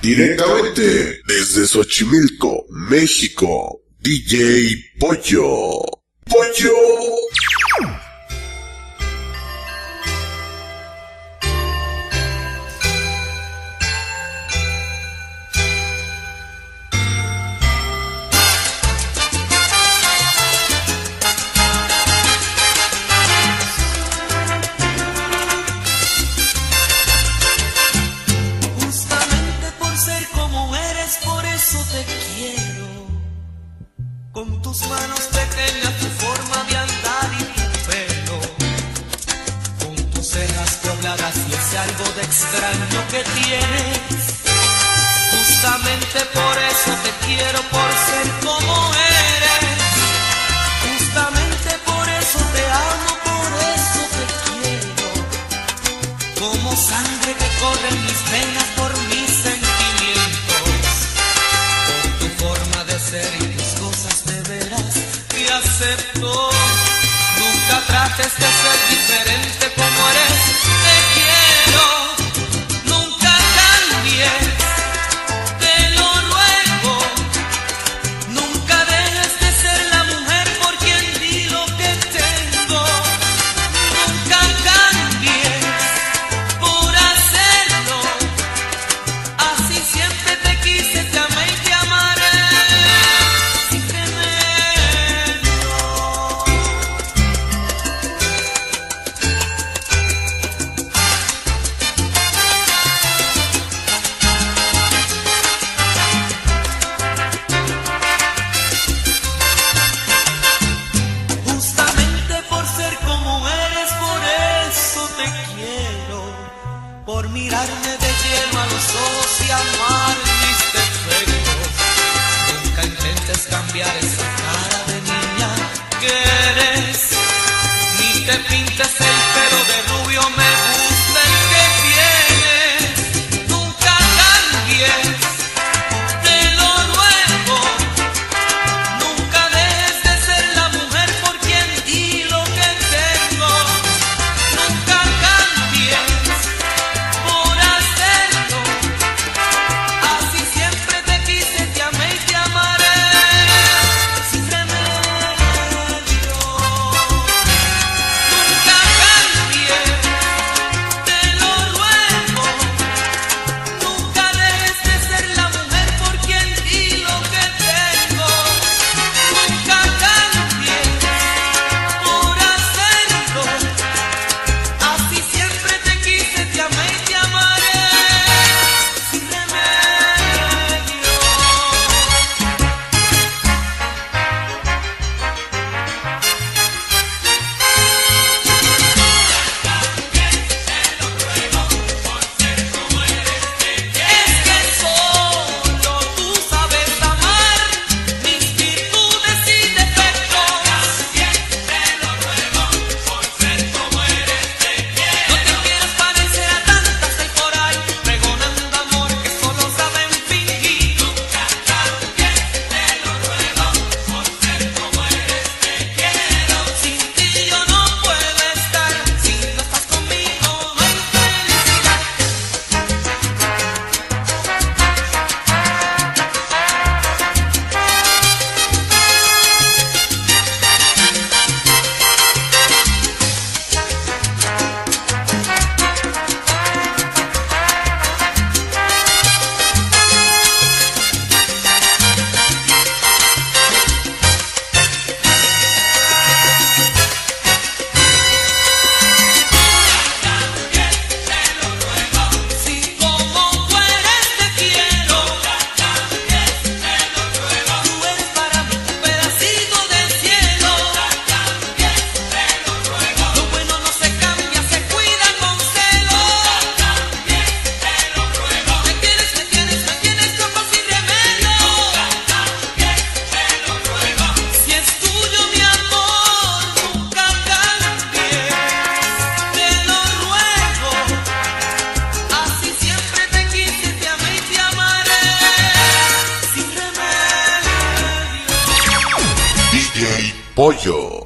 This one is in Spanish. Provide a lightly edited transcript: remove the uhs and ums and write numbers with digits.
Directamente desde Xochimilco, México, DJ Pollo. ¡Pollo! Con tus manos pequeñas, tu forma de andar y tu pelo, con tus cejas pobladas y ese algo de extraño que tienes. Justamente por eso te quiero, por ser como eres. Justamente por eso te amo, por eso te quiero. Como sangre que corre en mis venas por mis sentimientos, por tu forma de ser y tus cosas de veras te acepto. Nunca trates de ser diferente como eres, te quiero. Nunca cambies, te lo ruego. Nunca dejes de ser la mujer por quien di lo que tengo. Nunca cambies por hacerlo. Así siempre te quise, te amé y te amaré. Justamente por ser como eres, por eso te quiero. Por mirarme de lleno a los ojos y amar mis defectos. Nunca intentes cambiar esa cara de niña que eres. Ni te pintes el pelo de rubio, me gusta el que tienes. Nunca cambies, te lo ruego. Nunca dejes de ser la mujer por quien di lo que tengo. Nunca cambies por hacerlo. Así siempre te quise, te amé y te amaré. Sin remedio. Nunca cambies, te lo ruego. Nunca dejes de ser la mujer por quien di lo que tengo. Nunca cambies por hacerlo. Así siempre te quise, te amé y te amaré. Sin remedio. Es que solo tú sabes amar mis virtudes y defectos. Te lo ruego, por ser como eres, te quiero. No te quieras parecer a tantas hay por ahí, pregonando amor que solo saben fingir. Nunca cambies, te lo ruego, por ser como eres, te quiero. Sin ti yo no puedo estar, si no estás conmigo no hay felicidad. Si como tú eres te quiero. Tú eres para mí un pedacito del cielo. Lo bueno no se cambia, se cuida con celo. Me tienes como sin remedio. Si es tuyo mi amor, nunca cambies. Te lo ruego. Así siempre te quise, te amé y te amaré. Sin remedio. DJ Pollo.